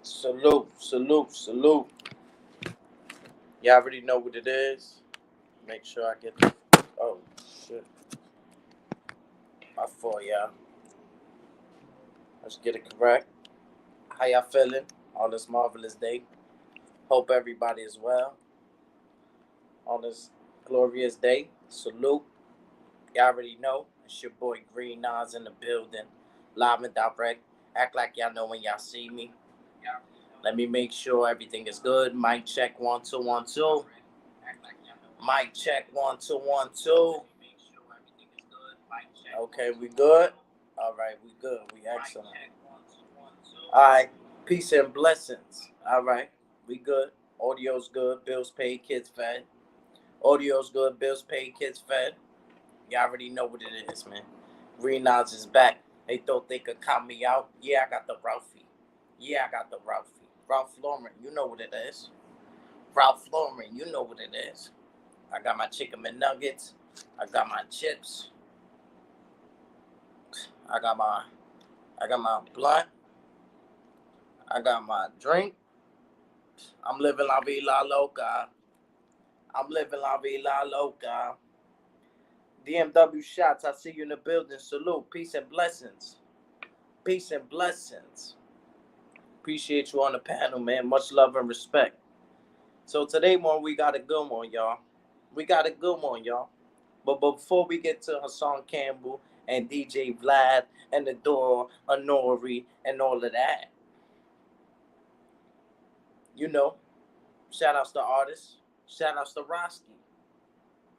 Salute, salute, salute. Y'all already know what it is. Make sure I get the. Oh, shit. My fault, y'all. Let's get it correct. How y'all feeling on this marvelous day? Hope everybody is well on this glorious day. Salute. Y'all already know. It's your boy Green Nas in the building. Live and direct. Act like y'all know when y'all see me. Let me make sure everything is good. Mic check 1 2 1 2. Mic check 1 2 1 2. Okay, we good. All right, we good. We excellent. All right, peace and blessings. All right, we good. Audio's good. Bills paid, kids fed. Audio's good. Bills paid, kids fed. You already know what it is, man. Green Nods is back. They thought they could count me out. Yeah, I got the Ralphie. Yeah, I got the Ralphie. Ralph Lauren, you know what it is. Ralph Lauren, you know what it is. I got my chicken McNuggets. I got my chips. I got my blunt. I got my drink. I'm living la vida loca. I'm living la vida loca. DMW shots. I see you in the building. Salute. Peace and blessings. Peace and blessings. Appreciate you on the panel, man. Much love and respect. So today, we got a good one, y'all. We got a good one, y'all. But before we get to Hassan Campbell and Djvlad and the door, Nore, and all of that, you know, shout outs to artists, shout outs to Roski,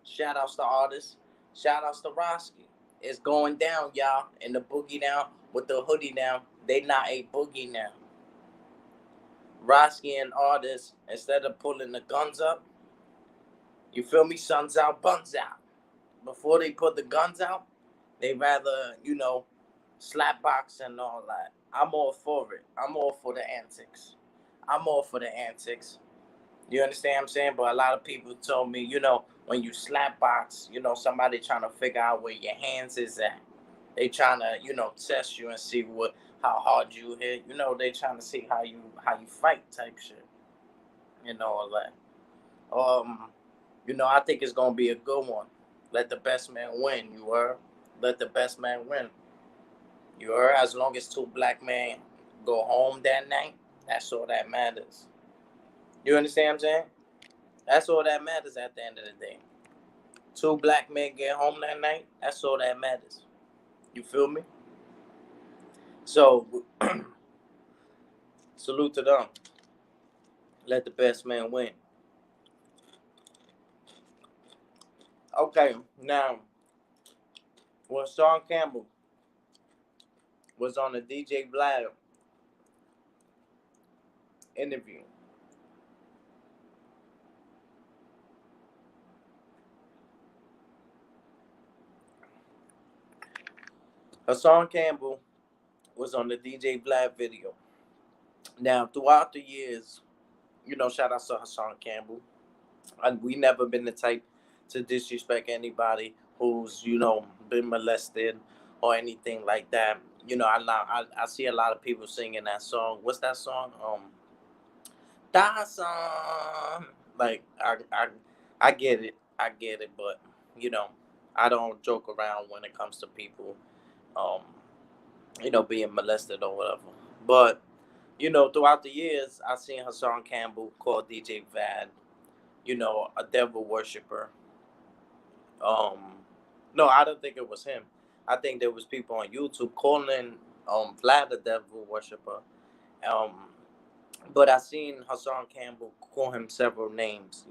shout outs to artists, shout outs to Roski. It's going down, y'all, and the boogie down with the hoodie down. They not a boogie now. Roski and artists, instead of pulling the guns up, you feel me? Suns out, buns out. Before they put the guns out, they rather, slap box and all that. I'm all for it. I'm all for the antics. I'm all for the antics. You understand what I'm saying? But a lot of people told me, when you slap box, somebody trying to figure out where your hands is at. They trying to, test you and see how hard you hit. They trying to see how you fight type shit. All that. I think it's gonna be a good one. Let the best man win. You heard? Let the best man win. You heard? As long as two black men go home that night, that's all that matters. You understand what I'm saying? That's all that matters at the end of the day. Two black men get home that night, that's all that matters. You feel me? So, salute to them. Let the best man win. Okay, now, when Sean Campbell was on the Djvlad interview, Hassan Campbell was on the Djvlad video. Now, throughout the years, shout out to Hassan Campbell. And we never been the type to disrespect anybody who's, been molested or anything like that. I see a lot of people singing that song. What's that song? That song. Like, I get it. I get it. But, I don't joke around when it comes to people, being molested or whatever. But, throughout the years, I've seen Hassan Campbell call Djvlad, a devil worshiper. No, I don't think it was him. I think there was people on YouTube calling Vlad a devil worshiper. Um, but I seen Hassan Campbell call him several names,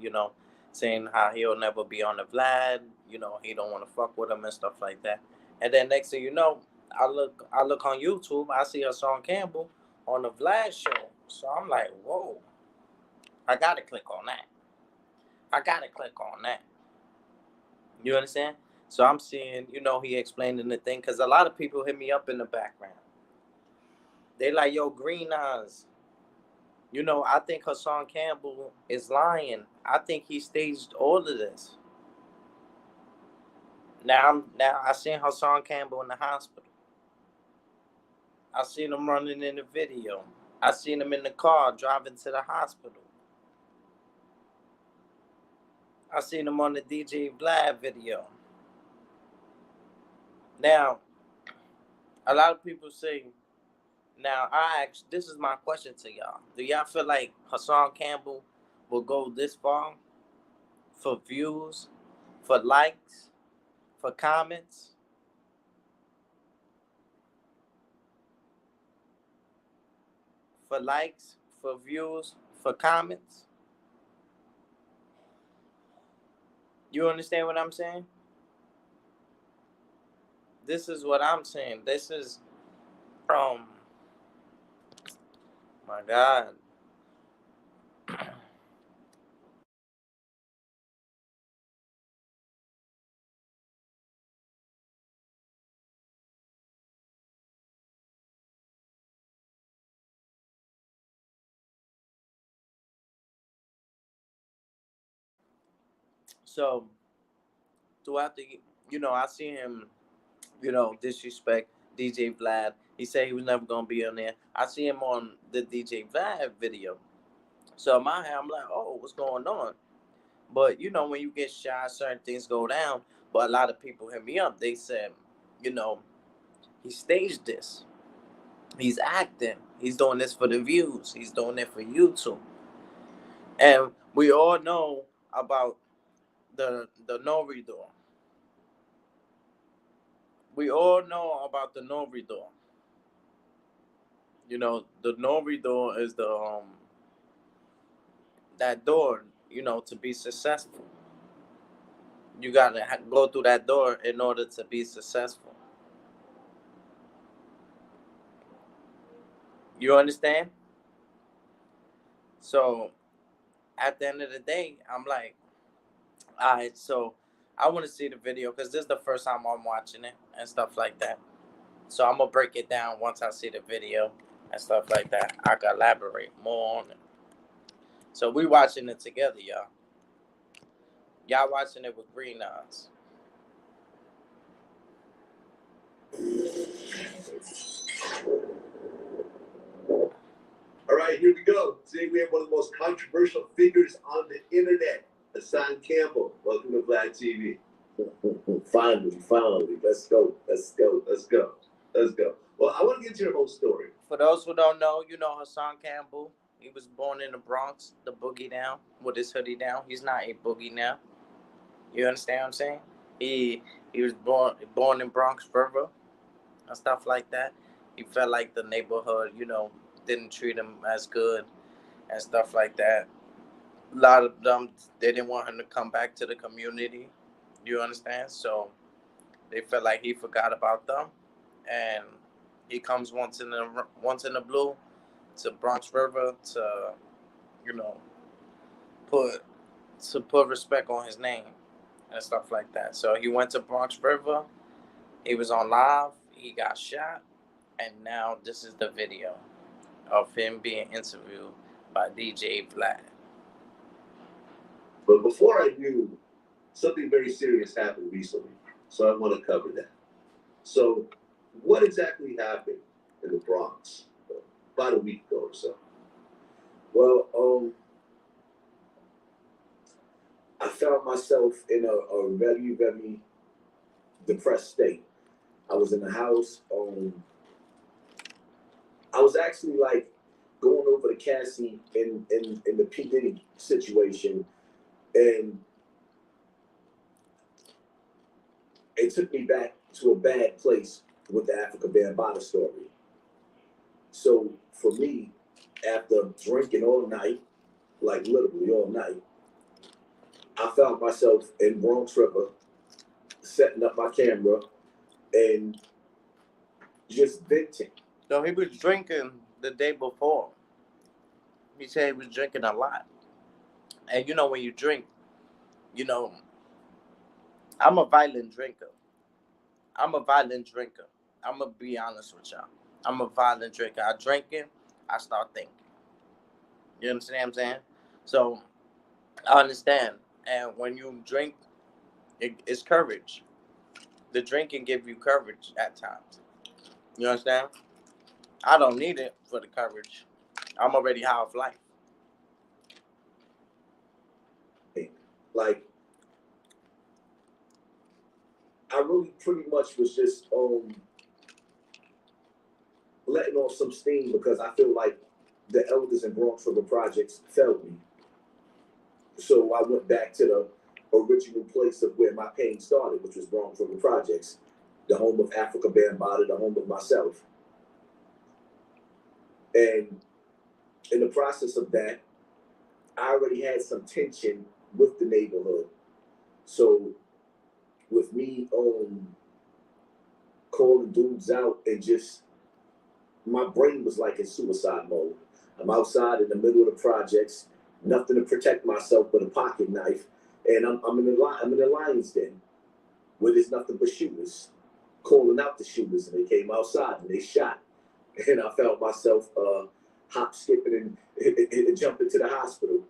saying how he'll never be on the Vlad, he don't want to fuck with him and stuff like that. And then next thing you know, I look on YouTube, I see Hassan Campbell on the Vlad show. So I'm like, whoa, I gotta click on that. I gotta click on that. You understand? So I'm seeing, he explaining the thing because a lot of people hit me up in the background. They like, yo, Green Eyes. I think Hassan Campbell is lying. I think he staged all of this. Now I seen Hassan Campbell in the hospital. I seen him running in the video. I seen him in the car driving to the hospital. I seen him on the Djvlad video. Now, a lot of people say, now I ask, this is my question to y'all. Do y'all feel like Hassan Campbell will go this far for views, for likes, for comments? For likes, for views, for comments? You understand what I'm saying? This is what I'm saying. This is um my God. So throughout the, I see him, disrespect Djvlad. He said he was never gonna be on there. I see him on the Djvlad video. So in my head, I'm like, oh, what's going on? But when you get shot, certain things go down. But a lot of people hit me up. They said, you know, he staged this. He's acting. He's doing this for the views. He's doing it for YouTube. And we all know about the Nore door. We all know about the Nore door. The Nore door is the that door. To be successful, you gotta go through that door in order to be successful. You understand? So at the end of the day, I'm like, all right. So I want to see the video because this is the first time I'm watching it and stuff like that. So I'm gonna break it down once I see the video and stuff like that. I can elaborate more on it. So we watching it together, y'all. Y'all watching it with green eyes. All right, here we go. Today we have one of the most controversial figures on the internet, Hassan Campbell. Welcome to Vlad TV. Finally. Let's go. Well, I want to get to your whole story. For those who don't know, Hassan Campbell. He was born in the Bronx, the boogie down, with his hoodie down. He's not a boogie now. You understand what I'm saying? He was born in Bronx River and stuff like that. He felt like the neighborhood, didn't treat him as good and stuff like that. A lot of them, they didn't want him to come back to the community. You understand? So they felt like he forgot about them, and he comes once in the blue to Bronx River to you know put put respect on his name and stuff like that. So he went to Bronx River. He was on live. He got shot, and now this is the video of him being interviewed by Djvlad. But before I do, something very serious happened recently, so I want to cover that. So, what exactly happened in the Bronx about a week ago or so? Well, I found myself in a very, very depressed state. I was in the house. I was actually like going over to Cassie in the P Diddy situation, and it took me back to a bad place with the Africa Bambaataa story. So for me, after drinking all night, like literally all night, I found myself in Bronx River, setting up my camera and just venting. So he was drinking the day before. He said he was drinking a lot. And when you drink, you know, I'm a violent drinker. I'm a violent drinker. I'm going to be honest with y'all. I'm a violent drinker. I drink it, I start thinking. You understand what I'm saying? So I understand. And when you drink, it's courage. The drink can give you courage at times. You understand? I don't need it for the courage. I'm already high off life. Like, I really pretty much was just letting off some steam because I feel like the elders in Bronx River Projects failed me. So I went back to the original place of where my pain started, which was Bronx River Projects, the home of Africa Bambaataa, the home of myself. And in the process of that, I already had some tension with the neighborhood. So with me calling dudes out and just, my brain was like in suicide mode. I'm outside in the middle of the projects, nothing to protect myself but a pocket knife, and I'm in the lion's den where there's nothing but shooters, calling out the shooters, and they came outside and they shot, and I felt myself hop, skipping, and jumping to the hospital.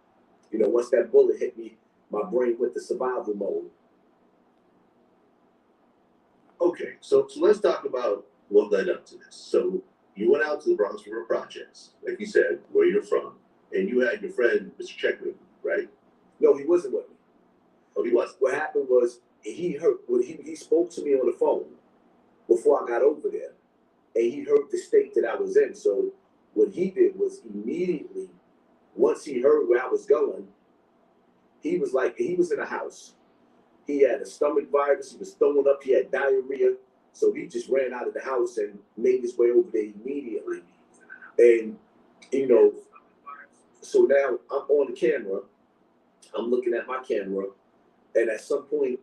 You know, once that bullet hit me, my brain went to survival mode. Okay, so let's talk about what led up to this. So you went out to the Bronx River Projects, like you said, where you're from, and you had your friend Mr. Check with you, right? No, he wasn't with me. Oh, he wasn't. What happened was he spoke to me on the phone before I got over there, and he heard the state that I was in. So what he did was immediately, once he heard where I was going, he was in a house. He had a stomach virus. He was throwing up. He had diarrhea. So he just ran out of the house and made his way over there immediately. And, you know, so now I'm on the camera. I'm looking at my camera. And at some point,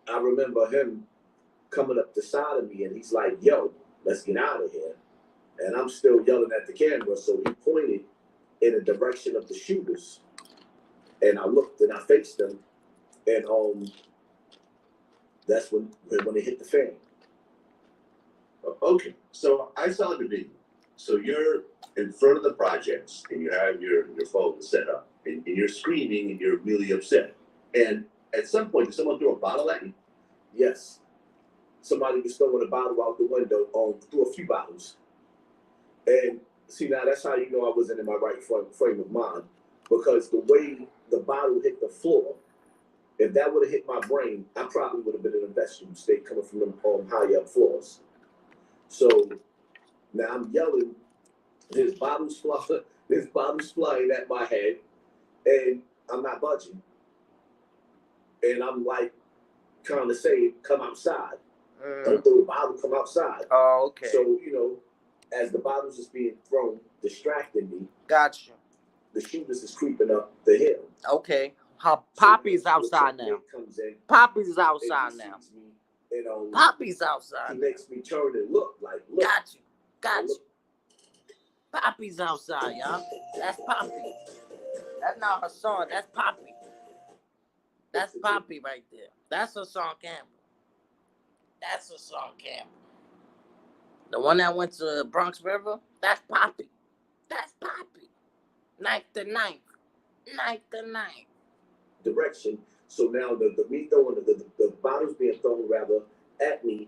I remember him coming up the side of me. And he's like, yo, let's get out of here. And I'm still yelling at the camera. So he pointed in the direction of the shooters. And I looked and I faced them. And that's when it hit the fan. Okay, so I saw the video. So you're in front of the projects and you have your phone set up and you're screaming and you're really upset. And at some point, did someone throw a bottle at you? Yes. Somebody was throwing a bottle out the window, threw a few bottles. And see, now that's how you know I wasn't in my right frame of mind. Because the way the bottle hit the floor, if that would have hit my brain, I probably would have been in a vegetable state coming from them high up floors. So now I'm yelling, there's bottles flying at my head, and I'm not budging. And I'm like, kind of saying, come outside. Don't throw the bottle, come outside. Oh, okay. So, you know, as the bottles is being thrown, distracting me. Gotcha. The shooters is creeping up the hill. Okay. Poppy's outside now. Poppy's outside now. Poppy's outside. He makes me turn and look. Got you. Poppy's outside, y'all. That's Poppy. That's not Hassan. That's Poppy. That's Poppy right there. That's Hassan Campbell. The one that went to Bronx River, that's Poppy. Ninth to ninth. Direction. So now the me throwing the bottles being thrown rather at me.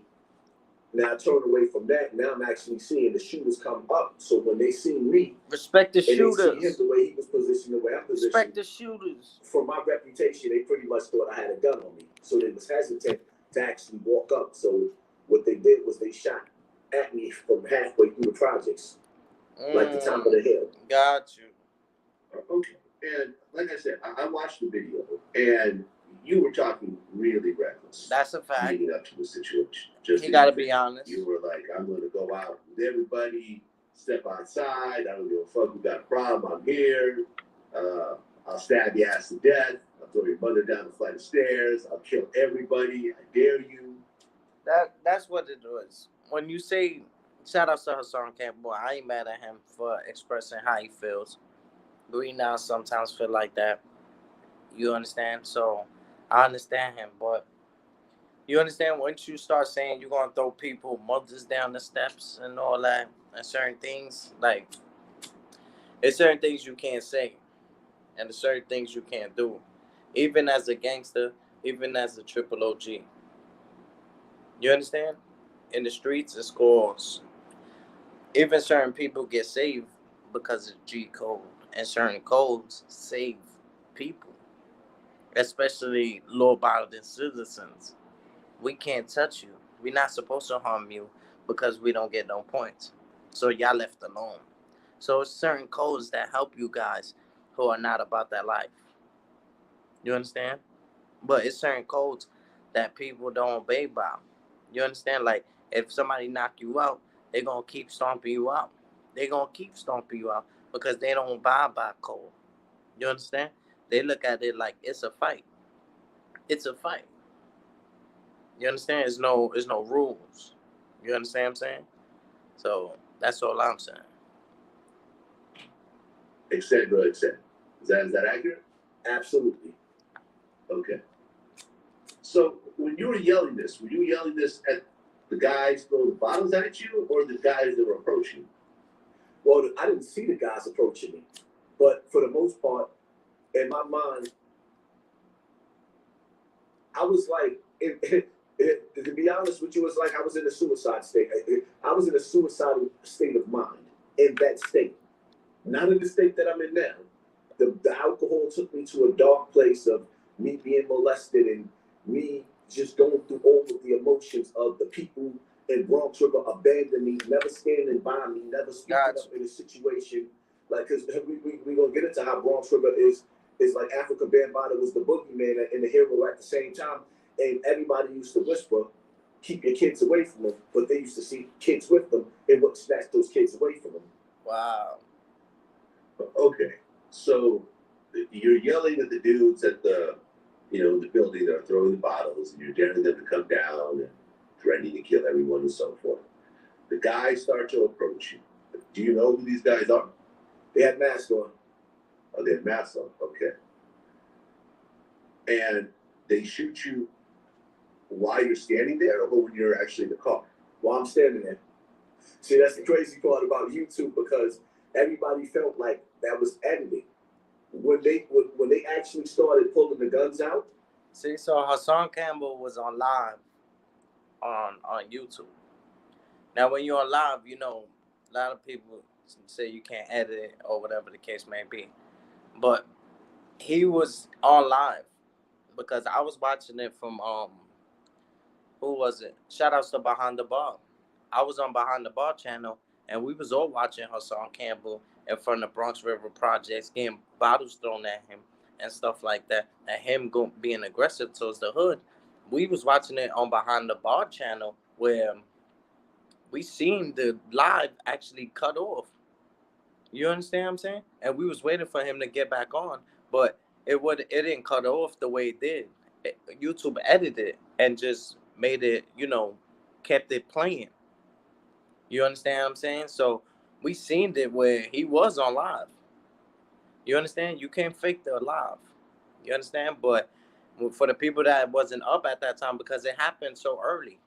Now I turn away from that. Now I'm actually seeing the shooters come up. So when they see me, respect the shooters. They see him the way he was positioned, the way I'm positioned. Respect the shooters. For my reputation, they pretty much thought I had a gun on me. So they was hesitant to actually walk up. So what they did was they shot at me from halfway through the projects, like the top of the hill. Got you. Okay. And like I said, I watched the video, and you were talking really reckless. That's a fact. Leading up to the situation. You got to be honest. You were like, I'm going to go out with everybody, step outside. I don't give a fuck who got a problem. I'm here. I'll stab your ass to death. I'll throw your mother down the flight of stairs. I'll kill everybody. I dare you. That's what it was. When you say, shout out to Hassan Campbell, I ain't mad at him for expressing how he feels. We now sometimes feel like that. You understand? So I understand him, but you understand once you start saying you're gonna throw people, mothers down the steps and all that, and certain things, like it's certain things you can't say, and there's certain things you can't do, even as a gangster, even as a triple OG. You understand? In the streets, it's called. Even certain people get saved because of G code, and certain codes save people, especially law-abiding citizens. We can't touch you. We're not supposed to harm you because we don't get no points. So y'all left alone. So it's certain codes that help you guys who are not about that life. You understand? But it's certain codes that people don't obey by. You understand? Like if somebody knock you out, they're gonna keep stomping you out. They're gonna keep stomping you out because they don't abide by code. You understand? They look at it like it's a fight. It's a fight. You understand? It's no rules. You understand what I'm saying? So that's all I'm saying. Etc. Etc. Is that accurate? Absolutely. Okay. So when you were yelling this, were you yelling this at the guys throwing the bottles at you, or the guys that were approaching you? Well, I didn't see the guys approaching me, but for the most part, in my mind, I was like, to be honest with you, it's like I was in a suicide state. I was in a suicidal state of mind in that state, not in the state that I'm in now. The alcohol took me to a dark place of me being molested and me just going through all of the emotions of the people in Bronx River abandoning me, never standing by me, never speaking up in a situation. Like, because we going to get into how Bronx River is like Africa Bambaataa was the boogeyman and the hero at the same time. And everybody used to whisper, keep your kids away from them. But they used to see kids with them and would snatch those kids away from them. Wow. Okay. So you're yelling at the dudes at the building that are throwing the bottles, and you're daring them to come down and threatening to kill everyone and so forth. The guys start to approach you. Do you know who these guys are? They had masks on. Oh, they had masks on. Okay. And they shoot you while you're standing there, or when you're actually in the car? While I'm standing there. See, that's the crazy part about YouTube, because everybody felt like that was editing. When they actually started pulling the guns out. See, so Hassan Campbell was on live on YouTube. Now, when you're on live, a lot of people say you can't edit it or whatever the case may be. But he was on live because I was watching it from who was it? Shout outs to Behind the Bar. I was on Behind the Bar channel, and we was all watching Hassan Campbell in front of Bronx River Projects, getting bottles thrown at him and stuff like that, and him being aggressive towards the hood. We was watching it on Behind the Bar channel where we seen the live actually cut off. You understand what I'm saying? And we was waiting for him to get back on, but it didn't cut off the way it did. YouTube edited it and just made it, kept it playing. You understand what I'm saying? So we seen it where he was on live. You understand? You can't fake the live. You understand? But for the people that wasn't up at that time, because it happened so early.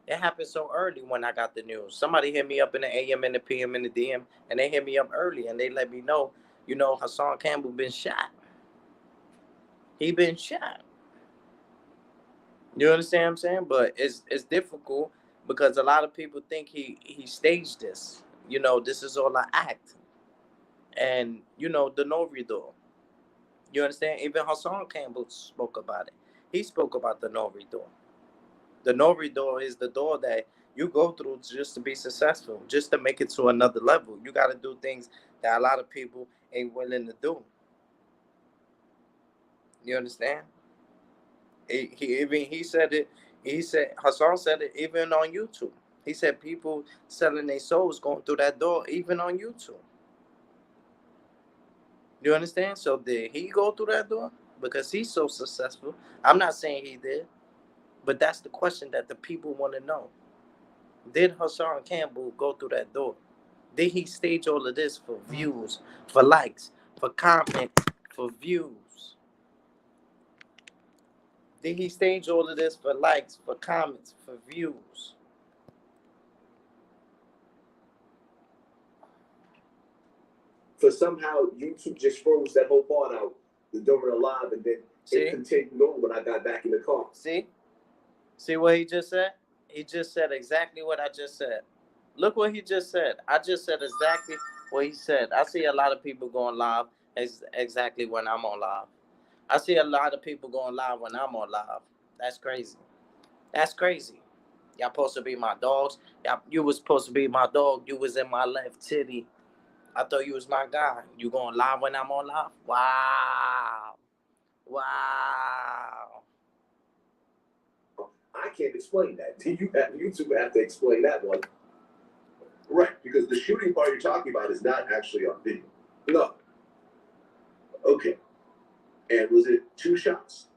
It happened so early when I got the news. Somebody hit me up in the AM and the PM and the DM, and they hit me up early, and they let me know, Hassan Campbell been shot. He been shot. You understand what I'm saying? But it's difficult because a lot of people think he staged this. This is all an act. And, the Nore door. You understand? Even Hassan Campbell spoke about it. He spoke about the Nore door. The Nore door is the door that you go through just to be successful, just to make it to another level. You got to do things that a lot of people ain't willing to do. You understand? He said it. Hassan said it even on YouTube. He said people selling their souls going through that door even on YouTube. You understand? So did he go through that door because he's so successful? I'm not saying he did, but that's the question that the people want to know. Did Hassan Campbell go through that door? Did he stage all of this for views, for likes, for comments, for views? Did he stage all of this for likes, for comments, for views? For somehow YouTube just froze that whole part out during the live, and then it continued on when I got back in the car. See what he just said? He just said exactly what I just said. Look what he just said. I just said exactly what he said. I see a lot of people going live exactly when I'm on live. I see a lot of people going live when I'm on live. That's crazy. That's crazy. Y'all supposed to be my dogs. You was supposed to be my dog. You was in my left titty. I thought you was my guy. You going live when I'm on live? Wow. Wow. I can't explain that. You two have to explain that one. Right, because the shooting part you're talking about is not actually on video. No. Okay. And was it 2 shots?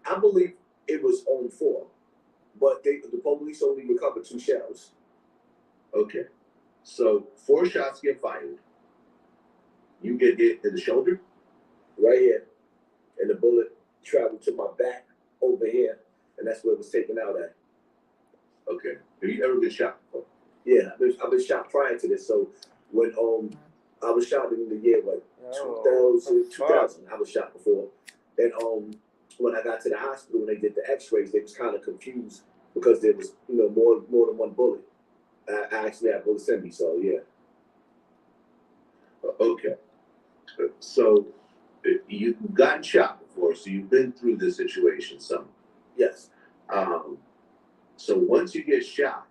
I believe it was on 4, but the police only recovered 2 shells. Okay. So 4 shots get fired. You get hit in the shoulder? Right here. And the bullet traveled to my back over here, and that's where it was taken out at. Okay. Have you ever been shot before? Yeah, I've been shot prior to this. So when I was shot in the year 2000, I was shot before. And when I got to the hospital and they did the X-rays, they was kind of confused because there was more than one bullet. I actually had bullets in me, so yeah. Okay. So you've gotten shot before, so you've been through this situation some. Yes. So once you get shot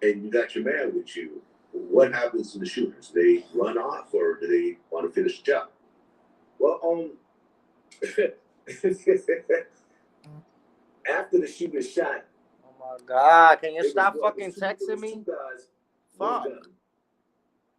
and you got your man with you, what happens to the shooters? Do they run off or do they want to finish the job? Well, after the shooter shot. Oh my God! Can you stop fucking texting me? 2 guys, Fuck. 1 gun.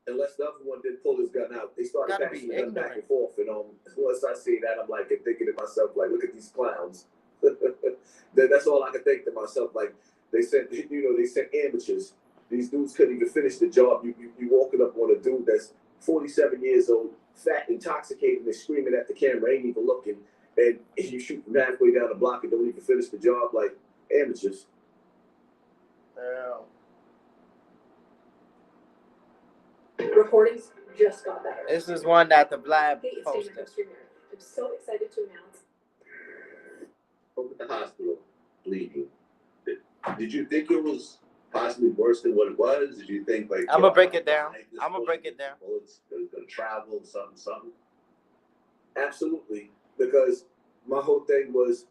Unless the other one didn't pull his gun out, they started passing the gun back and forth. And once I see that, I'm like thinking to myself, like, look at these clowns. That's all I could think to myself. Like they sent amateurs. These dudes couldn't even finish the job. You walking up on a dude that's 47 years old, fat, intoxicated, and screaming at the camera, ain't even looking, and you shoot from halfway down the block and don't even finish the job, like amateurs. Damn. Recordings just got better. This is one that the Vlad Hey, it's posted. Dana Streamer. I'm so excited to announce. Over at the hospital, bleeding. Did you think it was possibly worse than what it was? Did you think like I'm gonna break it down. I'm gonna break it down. Bullets gonna travel, something. Absolutely, because my whole thing was,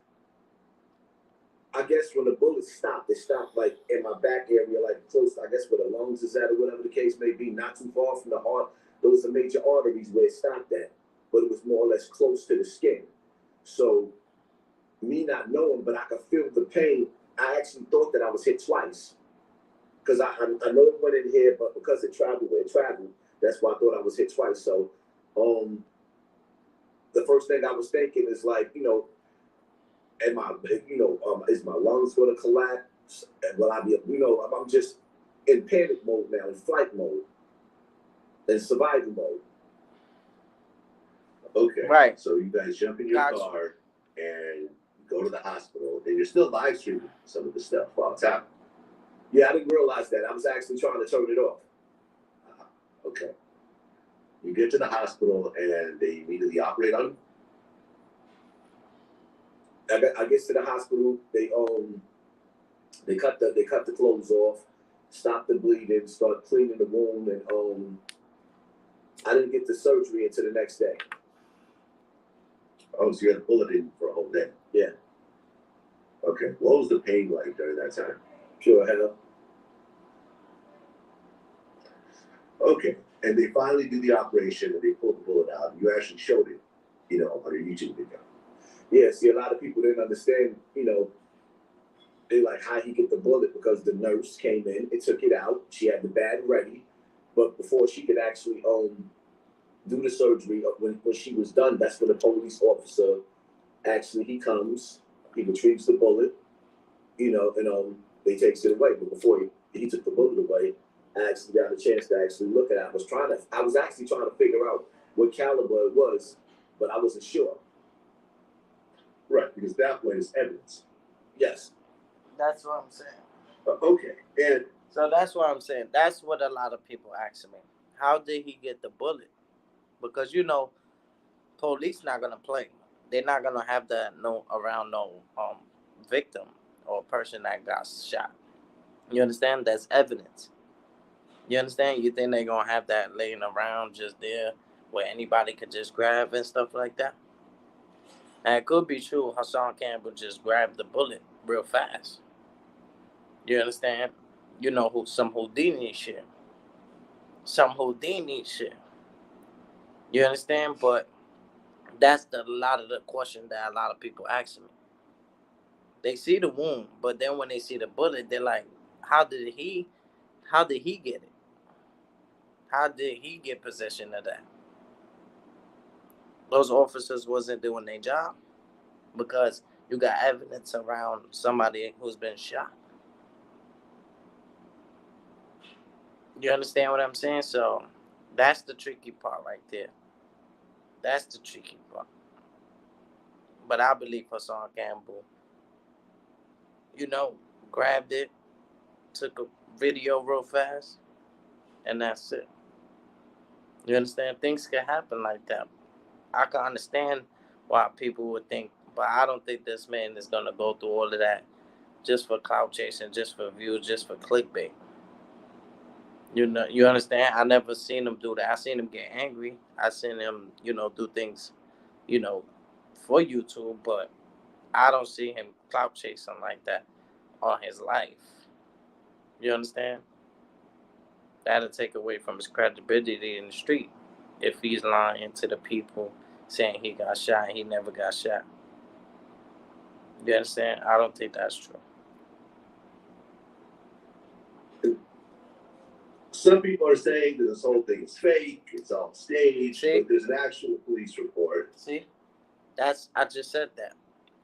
I guess when the bullets stopped, they stopped like in my back area, like close, I guess where the lungs is at or whatever the case may be, not too far from the heart. Those are major arteries where it stopped at, but it was more or less close to the skin. So me not knowing, but I could feel the pain. I actually thought that I was hit twice. Because I know it went in here, but because it traveled where it traveled, that's why I thought I was hit twice. So the first thing I was thinking is like, am I, is my lungs going to collapse? And will I be, I'm just in panic mode now, in flight mode, in survival mode. Okay. Right. So you guys jump in your car and go to the hospital, and you're still live streaming some of the stuff while it's happening. Yeah, I didn't realize that. I was actually trying to turn it off. Okay. You get to the hospital and they immediately operate on you? I get to the hospital. They cut the clothes off, stop the bleeding, start cleaning the wound, and I didn't get the surgery until the next day. Oh, so you had a bullet in for a whole day? Yeah. Okay. What was the pain like during that time? Pure hell. Okay. And they finally do the operation and they pull the bullet out. You actually showed it, on your YouTube video. Yeah, see, a lot of people didn't understand, they like how he get the bullet because the nurse came in and took it out. She had the bag ready, but before she could actually do the surgery, when she was done, that's when the police officer actually he comes, he retrieves the bullet, and they takes it away. But before he took the bullet away, I actually got a chance to actually look at it. I was actually trying to figure out what caliber it was, but I wasn't sure. Right, because that point is evidence. Yes. That's what I'm saying. Okay, and so that's what I'm saying. That's what a lot of people ask me. How did he get the bullet? Because police not gonna play. They're not gonna have that around victim or person that got shot. You understand? That's evidence. You understand? You think they're gonna have that laying around just there where anybody could just grab and stuff like that? And it could be true. Hassan Campbell just grabbed the bullet real fast. You understand? You know who some Houdini shit. Some Houdini shit. You understand? But that's a lot of the question that a lot of people ask me. They see the wound, but then when they see the bullet, they're like, "How did he? How did he get it? How did he get possession of that?" Those officers wasn't doing their job because you got evidence around somebody who's been shot. You understand what I'm saying? So that's the tricky part right there. That's the tricky part. But I believe Hassan Campbell, you know, grabbed it, took a video real fast, and that's it. You understand? Things can happen like that. I can understand why people would think, but I don't think this man is gonna go through all of that just for clout chasing, just for views, just for clickbait. You know, you understand? I never seen him do that. I seen him get angry. I seen him, do things, you know, for YouTube, but I don't see him clout chasing like that on his life. You understand? That'll take away from his credibility in the street if he's lying to the people saying he got shot and he never got shot. You understand? I don't think that's true. Some people are saying that this whole thing is fake, it's all staged, See? but there's an actual police report. See? I just said that.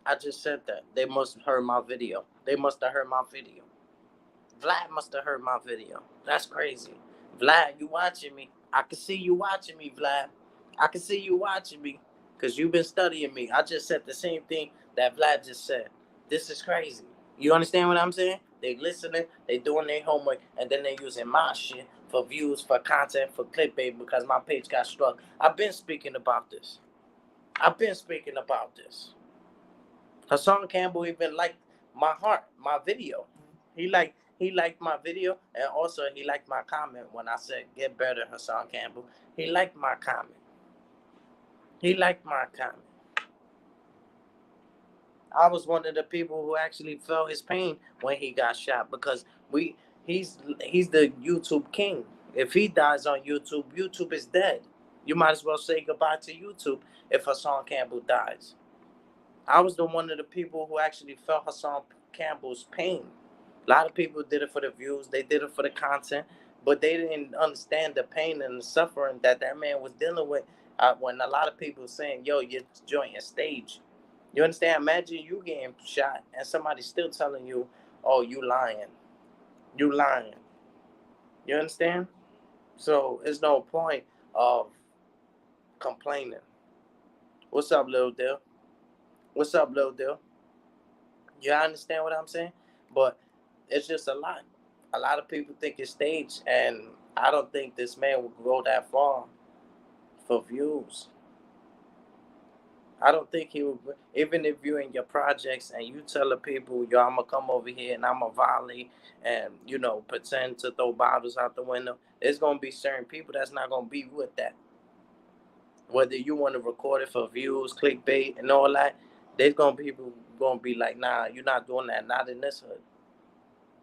I just said that. They must have heard my video. They must have heard my video. Vlad must have heard my video. That's crazy. Vlad, you watching me. I can see you watching me, Vlad. I can see you watching me. Because you've been studying me. I just said the same thing that Vlad just said. This is crazy. You understand what I'm saying? They listening, they doing their homework, and then they using my shit for views, for content, for clickbait because my page got struck. I've been speaking about this. I've been speaking about this. Hassan Campbell even liked my video. He liked my video, and also he liked my comment when I said get better, Hassan Campbell. He liked my comment. He liked my comment. I was one of the people who actually felt his pain when he got shot because he's the YouTube king. If he dies on YouTube, YouTube is dead. You might as well say goodbye to YouTube if Hassan Campbell dies. I was the one of the people who actually felt Hassan Campbell's pain. A lot of people did it for the views, they did it for the content, but they didn't understand the pain and the suffering that man was dealing with. When a lot of people were saying, "Yo, you're joining stage," you understand? Imagine you getting shot and somebody still telling you, "Oh, you lying, you lying." You understand? So it's no point of complaining. What's up, little Dill? What's up, little Dill? You understand what I'm saying? But it's just a lot. A lot of people think it's staged, and I don't think this man will go that far for views. I don't think he would. Even if you're in your projects and you tell the people, "Yo, I'm gonna come over here and I'm gonna violate and pretend to throw bottles out the window," there's gonna be certain people that's not gonna be with that. Whether you want to record it for views, clickbait, and all that, there's gonna be people gonna be like, "Nah, you're not doing that. Not in this hood."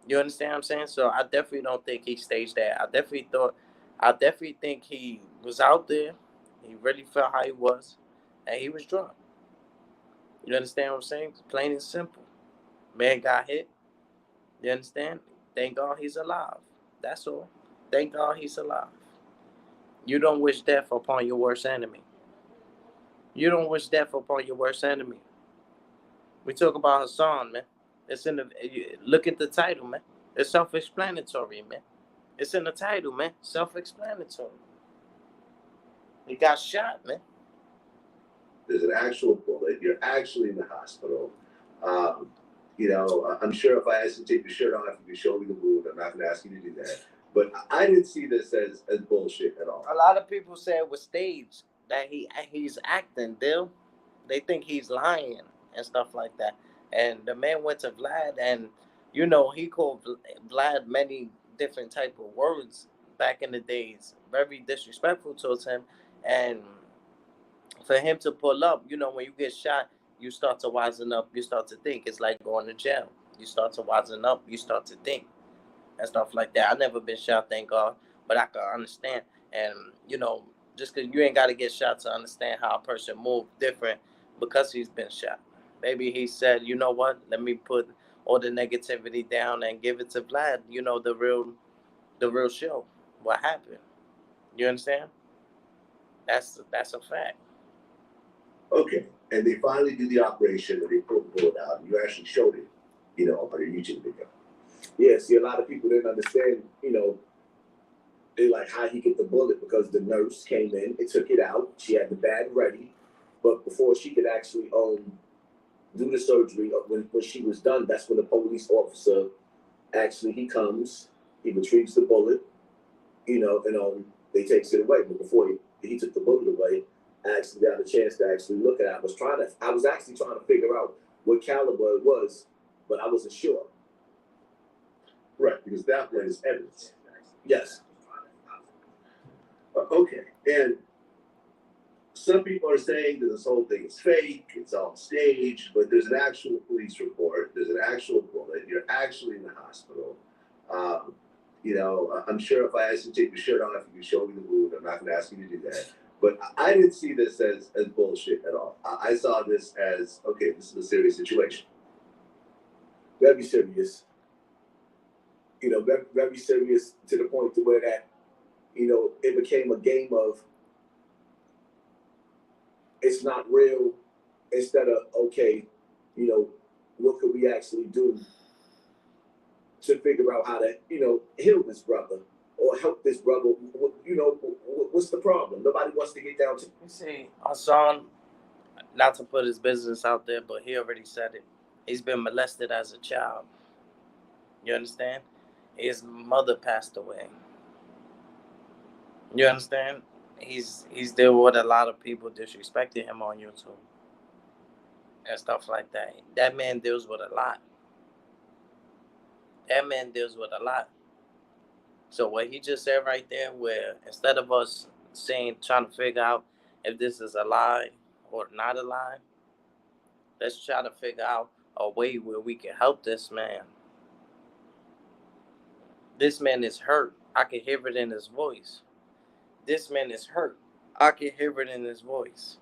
You understand what I'm saying? So I definitely don't think he staged that. I definitely think he was out there. He really felt how he was, and he was drunk. You understand what I'm saying? Plain and simple. Man got hit. You understand? Thank God he's alive. That's all. Thank God he's alive. You don't wish death upon your worst enemy. You don't wish death upon your worst enemy. We talk about Hassan, man. It's in the look at the title, man. It's self-explanatory, man. It's in the title, man. Self-explanatory. He got shot, man. There's an actual bullet. You're actually in the hospital. I'm sure if I asked you to take your shirt off, you could show me the wound. I'm not going to ask you to do that. But I didn't see this as bullshit at all. A lot of people say it was staged, that he's acting, Bill. They think he's lying and stuff like that. And the man went to Vlad, and he called Vlad many different type of words back in the days, very disrespectful towards him. And for him to pull up, when you get shot, you start to wisen up, you start to think. It's like going to jail. You start to wisen up, you start to think and stuff like that. I never been shot, thank God, but I can understand. And just because you ain't got to get shot to understand how a person move different because he's been shot. Maybe he said, you know what? Let me put all the negativity down and give it to Vlad. The real show. What happened? You understand? That's a fact. Okay, and they finally do the operation and they pull the bullet out. And you actually showed it, on your YouTube video. Yeah, see, a lot of people didn't understand, they like how he get the bullet because the nurse came in and took it out. She had the bag ready, but before she could actually do the surgery, when she was done, that's when the police officer actually he comes, he retrieves the bullet, and they takes it away. But before he took the bullet away, I actually got a chance to actually look at it. I was actually trying to figure out what caliber it was, but I wasn't sure. Right, because that was evidence. Yes. Okay, and some people are saying that this whole thing is fake, it's all staged, but there's an actual police report, there's an actual bullet, you're actually in the hospital. I'm sure if I asked you to take your shirt off, you can show me the wound. I'm not going to ask you to do that. But I didn't see this as bullshit at all. I saw this as, okay, this is a serious situation. Very serious. Very, very serious to the point to where that, it became a game of it's not real instead of, okay, what could we actually do to figure out how to, heal this brother or help this brother? What's the problem? Nobody wants to get down to. You see, Hassan, not to put his business out there, but he already said it. He's been molested as a child. You understand? His mother passed away. You understand? He's there with a lot of people disrespecting him on YouTube and stuff like that. That man deals with a lot. So what he just said right there, where instead of us trying to figure out if this is a lie or not a lie, let's try to figure out a way where we can help this man. This man is hurt. I can hear it in his voice. This man is hurt. I can hear it in his voice.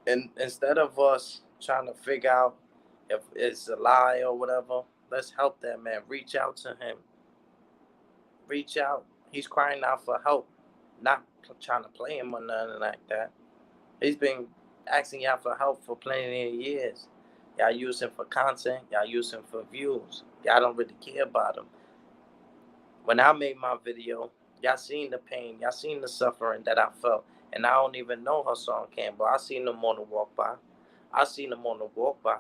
And instead of us trying to figure out if it's a lie or whatever, let's help that man. Reach out to him. Reach out. He's crying out for help. Not trying to play him or nothing like that. He's been asking y'all for help for plenty of years. Y'all use him for content. Y'all use him for views. Y'all don't really care about him. When I made my video, y'all seen the pain. Y'all seen the suffering that I felt. And I don't even know Hassan Campbell. I seen him on the walk by.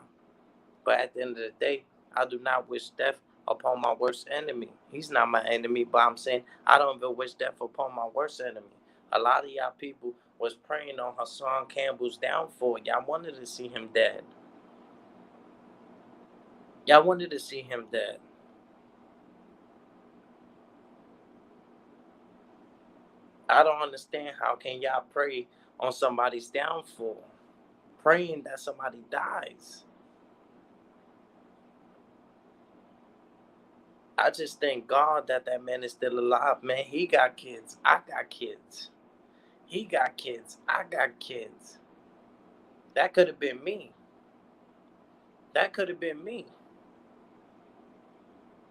But at the end of the day, I do not wish death upon my worst enemy. He's not my enemy, but I'm saying I don't even wish death upon my worst enemy. A lot of y'all people was praying on Hassan Campbell's downfall. Y'all wanted to see him dead. I don't understand how can y'all pray on somebody's downfall, praying that somebody dies. I just thank God that man is still alive, man. He got kids. I got kids. He got kids. I got kids. That could have been me.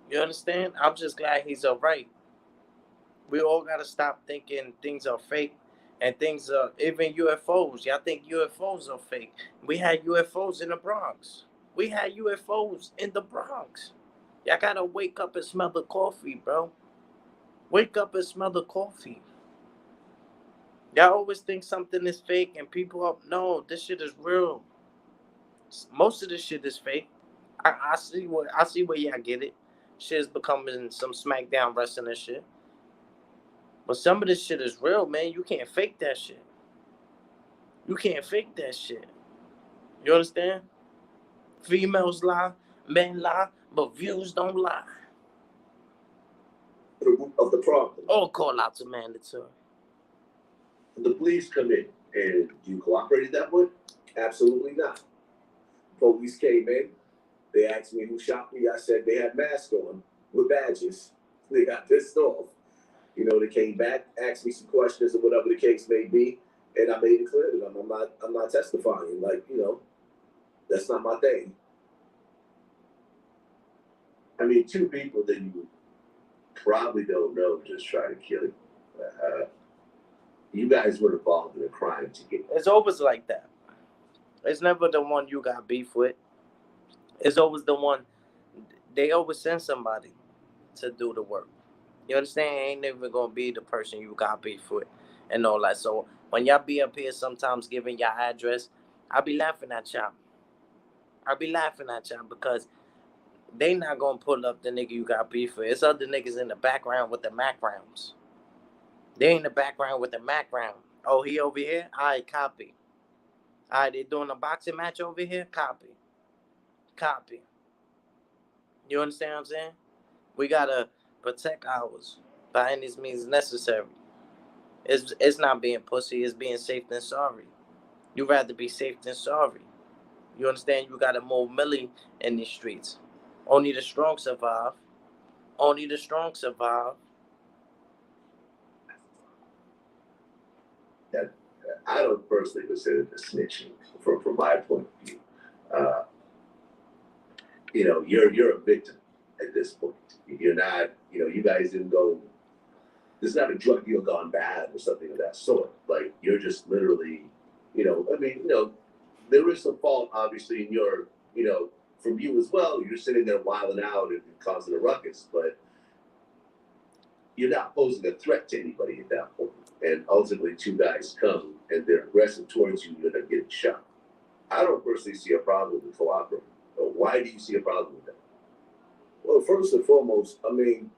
You understand? I'm just glad he's all right. We all got to stop thinking things are fake and things are, even UFOs. Y'all think UFOs are fake. We had UFOs in the Bronx. Y'all got to wake up and smell the coffee, bro. Wake up and smell the coffee. Y'all always think something is fake and people up. No, this shit is real. Most of this shit is fake. I see where y'all get it. Shit is becoming some SmackDown wrestling and shit. But some of this shit is real, man. You can't fake that shit. You understand? Females lie, men lie, but views don't lie. of the problem. All call outs are mandatory. The police come in, and you cooperated that one? Absolutely not. Police came in. They asked me who shot me. I said they had masks on with badges. They got pissed off. You know, they came back, asked me some questions or whatever the case may be, and I made it clear to them I'm not testifying. Like, you know, that's not my thing. I mean, two people that you probably don't know just try to kill you. You guys were involved in a crime together. It's always like that. It's never the one you got beef with. It's always the one. They always send somebody to do the work. You understand? Ain't never gonna be the person you got beef with and all that. So when y'all be up here sometimes giving your address, I be laughing at y'all. I be laughing at y'all because they not gonna pull up the nigga you got beef with. It's other niggas in the background with the Mac rounds. They in the background with the Mac round. Oh, he over here? Alright, copy. Alright, they doing a boxing match over here? Copy. Copy. You understand what I'm saying? We gotta protect ours by any means necessary. It's not being pussy, it's being safe than sorry. You rather be safe than sorry. You understand? You gotta move Millie in these streets. Only the strong survive. Only the strong survive. That I don't personally consider the snitching from my point of view. You know, you're a victim at this point. You're not. You know, you guys didn't go. There's not a drug deal gone bad or something of that sort. Like you're just literally. You know, I mean, you know, there is some fault obviously in your. You know, from you as well. You're sitting there wilding out and causing a ruckus, but you're not posing a threat to anybody at that point. And ultimately, two guys come and they're aggressive towards you, you end up getting shot. I don't personally see a problem with cooperating. But why do you see a problem with that? Well, first and foremost, I mean,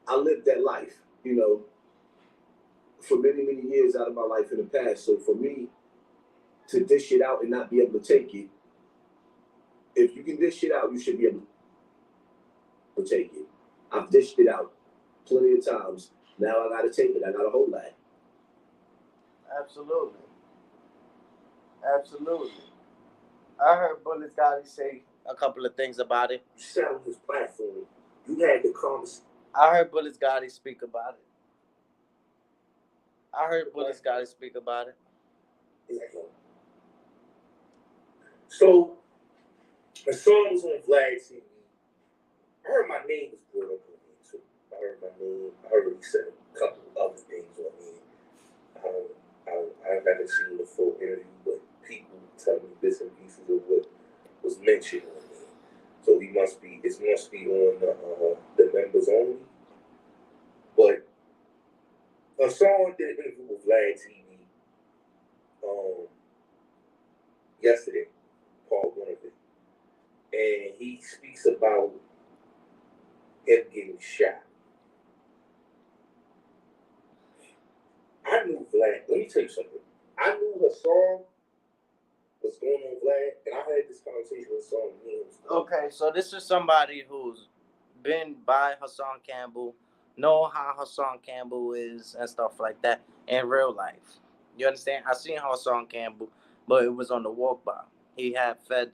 I lived that life, you know, for many, many years out of my life in the past. So for me to dish it out and not be able to take it, if you can dish it out, you should be able to take it. I've dished it out plenty of times. Now I got to take it. I got to hold that. Absolutely. Absolutely. I heard Bullet Gotti say a couple of things about it. You sat on his platform. You had the conversation. I heard Bullet Gotti speak about it. So, Hassan was on Vlad TV. I heard my name was brought up on me too. I heard my name. I heard he said a couple of other things on me. I haven't seen the full interview, but people tell me bits and pieces of what was mentioned on me. So it must be on the members only. But Hassan did an interview with Vlad TV yesterday, Paul Donovan, and he speaks about him getting shot. I knew Vlad. Let me tell you something. I knew Hassan was going on Vlad, and I had this conversation with Hassan. Okay, so this is somebody who's been by Hassan Campbell, know how Hassan Campbell is and stuff like that in real life. You understand? I seen Hassan Campbell, but it was on the walk by. He had fed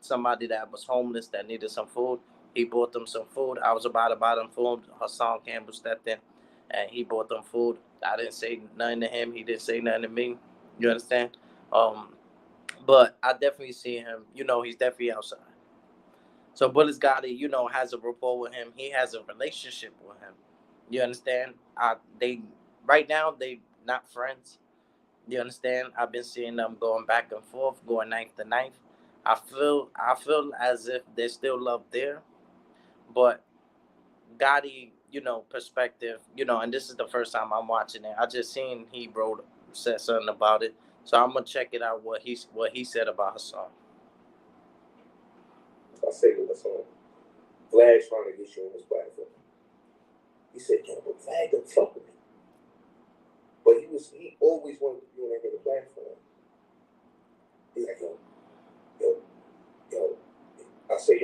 somebody that was homeless that needed some food. He bought them some food. I was about to buy them food. Hassan Campbell stepped in and he bought them food. I didn't say nothing to him. He didn't say nothing to me. You understand? But I definitely see him. You know, he's definitely outside. So Bullet Gotti, you know, has a rapport with him. He has a relationship with him. You understand? They right now they not friends. You understand? I've been seeing them going back and forth, going ninth to ninth. I feel as if there's still love there, but Gotti, you know, perspective, you know, and this is the first time I'm watching it. I just seen he said something about it, so I'm gonna check it out what he said about Hassan. I say to Hassan, Vlad's trying to get you on his platform. He said, "Yeah, but Vlad don't fuck with me." But he always wanted to be on that other platform. He's like, yo. I say,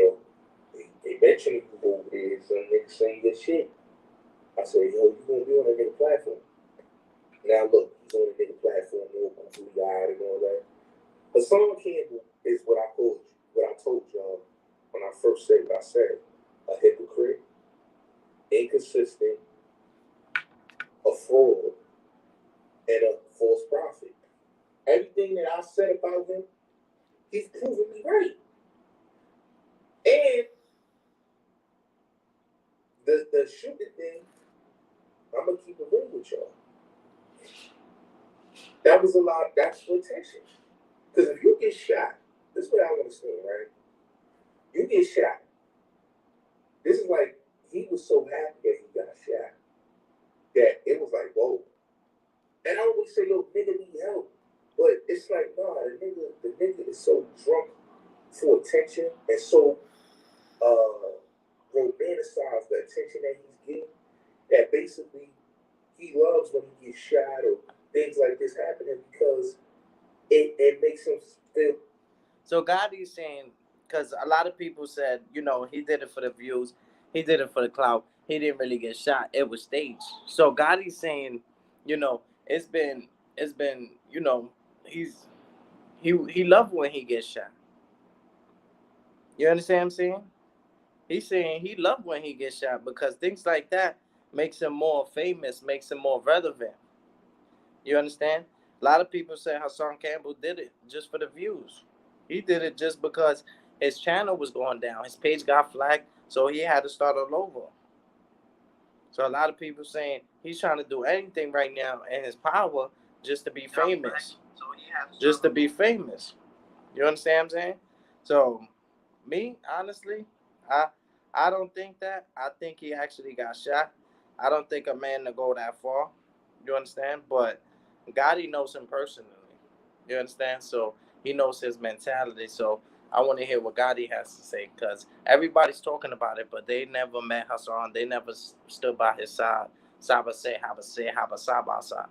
mentioning you over there, some nigga saying your shit. I said, yo, you gonna be on that nigga platform. Now look, he's on the nigga platform, more goofy eyed and all that. Hassan Campbell is what I told y'all when I first said what I said. A hypocrite, inconsistent, a fraud, and a false prophet. Everything that I said about him, he's proven me right. And the shooting thing, I'm gonna keep it real with y'all. That was a lot. That's attention. Because if you get shot, this is what I understand, right? You get shot. This is like he was so happy that he got shot that it was like, whoa. And I always say, yo, nigga need help. But it's like, nah, the nigga is so drunk for attention and so romanticize the attention that he's getting that basically he loves when he gets shot or things like this happening because it makes him feel. So Gotti's saying, because a lot of people said, he did it for the views, he did it for the clout, he didn't really get shot, it was staged. So Gotti's saying, it's been, he loved when he gets shot. You understand what I'm saying? He's saying he loved when he gets shot because things like that makes him more famous, makes him more relevant. You understand? A lot of people say Hassan Campbell did it just for the views. He did it just because his channel was going down. His page got flagged, so he had to start all over. So a lot of people saying he's trying to do anything right now in his power just to be famous. Just to be famous. You understand what I'm saying? So me, honestly, I don't think that. I think he actually got shot. I don't think a man to go that far. You understand? But Gotti knows him personally. You understand? So he knows his mentality. So I want to hear what Gotti has to say because everybody's talking about it, but they never met Hassan. They never stood by his side. Side by side.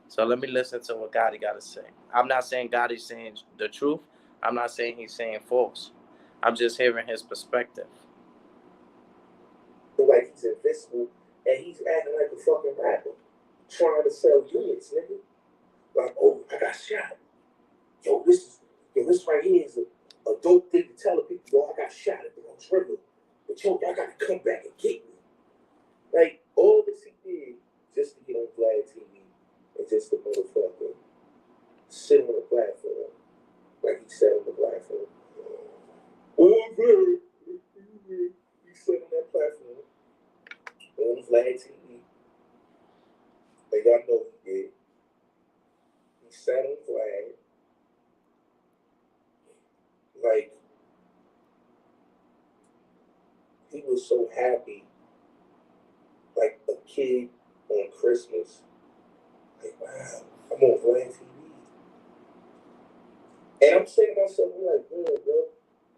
So let me listen to what Gotti got to say. I'm not saying Gotti's saying the truth. I'm not saying he's saying false. I'm just hearing his perspective. Like he's invisible and he's acting like a fucking rapper. Trying to sell units, nigga. Like, oh, I got shot. Yo, this right here is a dope thing to tell the people, yo, I got shot at the Bronx River. But yo, y'all gotta come back and get me. Like, all this he did just to get on Vlad TV and just to motherfucker sit on the platform. Like he sat on the platform. Oh, good. He sat on that platform on Vlad TV. And y'all know he did. He sat on Vlad. Like, he was so happy, like a kid on Christmas. Like, wow, I'm on Vlad TV. And I'm saying to myself, I'm like, man, bro,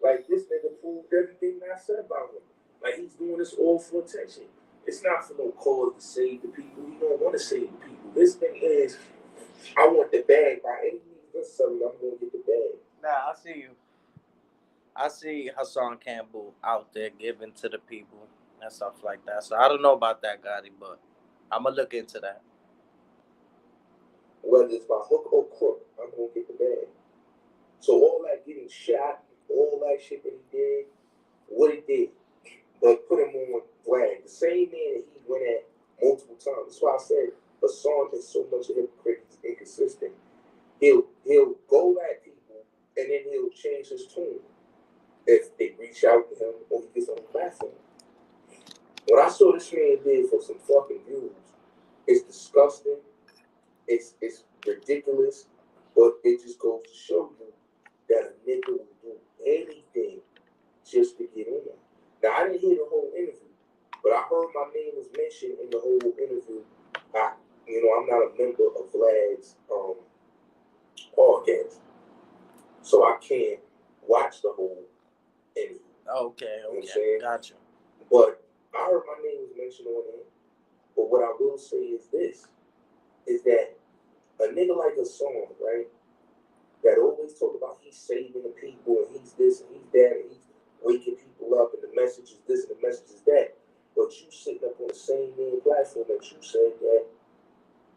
like this nigga proved everything I said about him. Like he's doing this all for attention. It's not for no cause to save the people. He don't want to save the people. This thing is, I want the bag by any means necessary. I'm gonna get the bag. Nah, I see you. I see Hassan Campbell out there giving to the people and stuff like that. So I don't know about that, Gotti, but I'm gonna look into that. Whether it's by hook or crook, I'm gonna get the bag. So all that getting shot, all that shit that he did, what it did, but put him on Vlad. The same man that he went at multiple times. That's why I said Hassan is so much of a hypocrite, he's inconsistent. He'll go at people and then he'll change his tune if they reach out to him or he gets on the platform. What I saw this man did for some fucking views is disgusting. It's ridiculous, but it just goes to show you that a nigga will do anything just to get in. Now, I didn't hear the whole interview, but I heard my name was mentioned in the whole interview. I'm not a member of Vlad's podcast, so I can't watch the whole interview. Okay, You know what I'm saying? Gotcha. But I heard my name was mentioned on it. But what I will say is this, is that a nigga like Hassan, right, that always talk about he's saving the people and he's this and he's that and he's waking people up in the message is this and the message is that. But you sitting up on the same main platform that you said that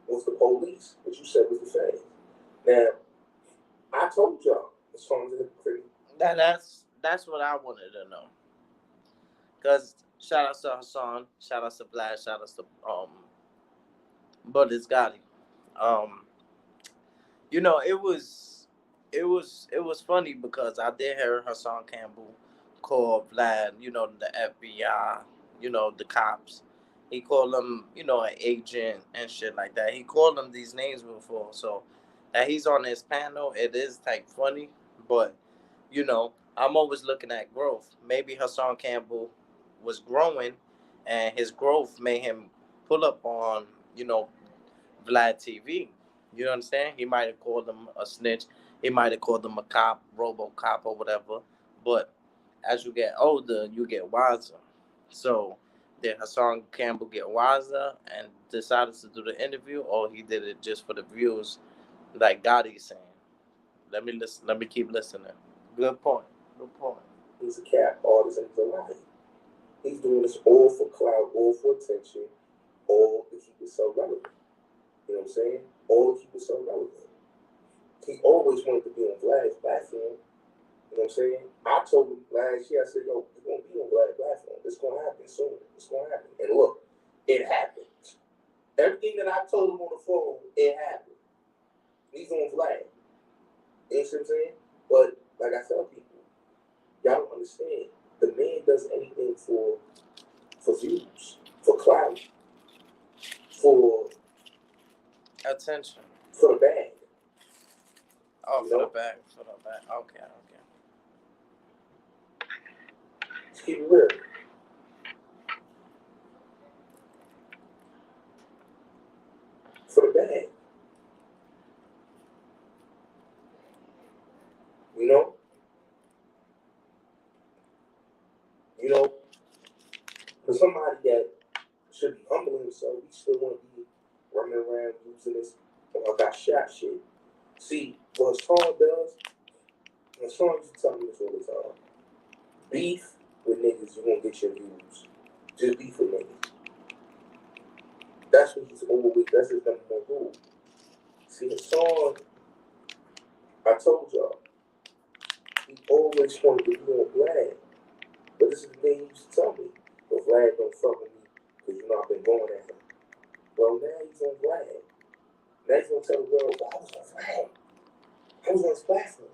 was the police, that you said was the feds. Now, I told y'all, the song's a hypocrite. That's what I wanted to know. Cause shout out to Hassan, shout out to Vlad, shout out to but it's Gotti. Um, it was funny because I did hear Hassan Campbell call Vlad, the FBI, the cops. He called them, an agent and shit like that. He called them these names before, so that he's on this panel, it is type funny, but I'm always looking at growth. Maybe Hassan Campbell was growing, and his growth made him pull up on, Vlad TV. You understand? He might have called him a snitch. He might have called him a cop, robo cop, or whatever. But as you get older, you get wiser. So did Hassan Campbell get wiser and decided to do the interview, or he did it just for the views, like Gotti's saying? Let me listen. Let me keep listening. Good point. Good point. He's a cat artist and he's a liar. He's doing this all for clout, all for attention, all to keep himself relevant. You know what I'm saying? All to keep himself relevant. He always wanted to be on Vlad's platform. You know what I'm saying? I told him last year, I said, yo, you're going to be on Vlad's platform. It's going to happen soon. It's going to happen. And look, it happened. Everything that I told him on the phone, it happened. He's on Vlad. You know what I'm saying? But like I tell people, y'all don't understand. The man does anything for views, for clout, for Attention. for the bag. Oh, for the back. For the back. Okay. Let's keep it real. For the bag. For somebody that should be humbling himself, he still want to be running around using this, I got shot shit. See, what Hassan does, Hassan used to tell me this all the time. Beef with niggas, you're going to get your views. Just beef with niggas. That's what he's always, that's his number one rule. See, Hassan, I told y'all, he always wanted to be on Vlad. But this is the thing he used to tell me. But Vlad don't fuck with me because I've been going at him. Well, now he's on Vlad. Now he's going to tell the world, I was on Vlad. I was on his platform.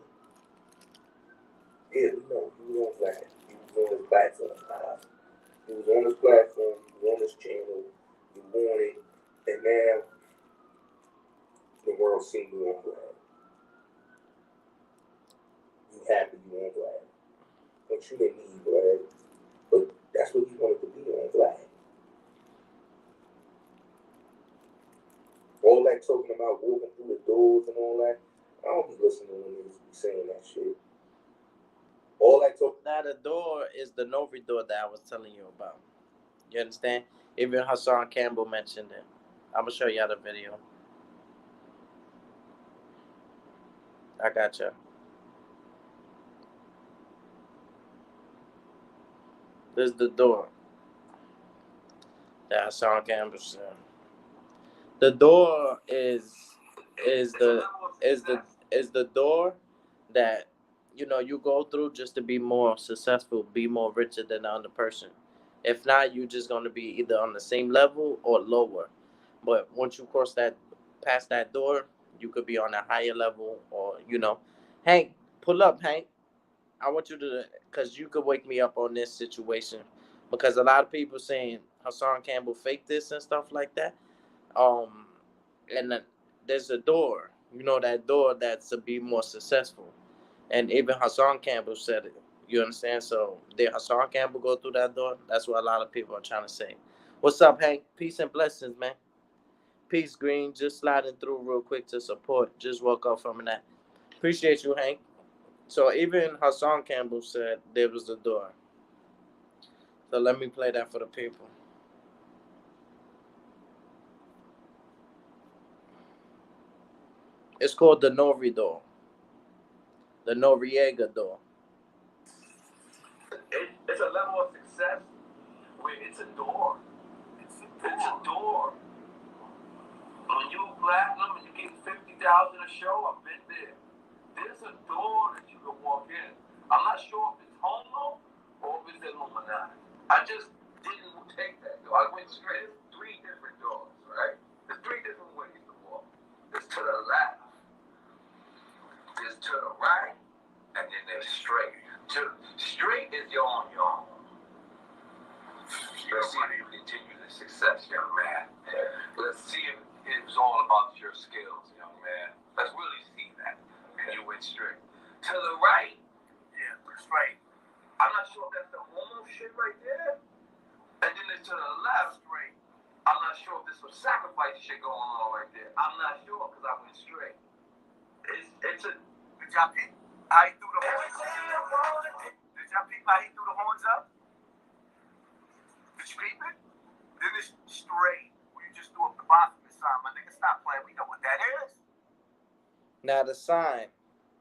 Yeah, we know, he was on Vlad. He was on his platform. He was on his platform. He was on his channel. He won it. And now the world seen you on Vlad. You happy you on Vlad. But you didn't need Vlad. But that's what he wanted to be on Vlad. All that talking about walking through the doors and all that, I don't be listening when niggas be saying that shit. All that talk. Now the door is the Nore door that I was telling you about. You understand? Even Hassan Campbell mentioned it. I'm gonna show y'all the video. I got you. This is the door that Hassan Campbell said. The door is the is the door that you go through just to be more successful, be more richer than the other person. If not, you're just gonna be either on the same level or lower. But once you cross that past that door, you could be on a higher level, or Hank, pull up, Hank. I want you to, because you could wake me up on this situation, because a lot of people saying Hassan Campbell faked this and stuff like that. Um, and then there's a door, that door that's to be more successful. And even Hassan Campbell said it. You understand? So did Hassan Campbell go through that door? That's what a lot of people are trying to say. What's up, Hank? Peace and blessings, man. Peace, Green. Just sliding through real quick to support. Just woke up from that. Appreciate you, Hank. So even Hassan Campbell said there was a door. So let me play that for the people. It's called the Nore door. The Noriega door. It's a level of $50,000 a show. I've been there. There's a door that you can walk in. I'm not sure if it's homo or if it's Illuminati. I just didn't take that door. I went straight. There's 3 different doors, right? There's 3 different ways to walk. There's to the left, there's to the right, and then there's straight. Straight is your own. Let's see if you continue the success, young man. Let's see if it's all about your skills, young man. Let's really see that. And you went straight. To the right, yeah, straight. I'm not sure if that's the homo shit right there. And then it's to the left, straight. I'm not sure if there's some sacrifice shit going on right there. I'm not sure because I went straight. It's a. Did y'all peep how he threw the horns? Did y'all peep how he threw the horns up? Did you peep it? Then it's straight. Where you just threw up the blasphemy sign. My nigga, stop playing. We know what that is. Now the sign.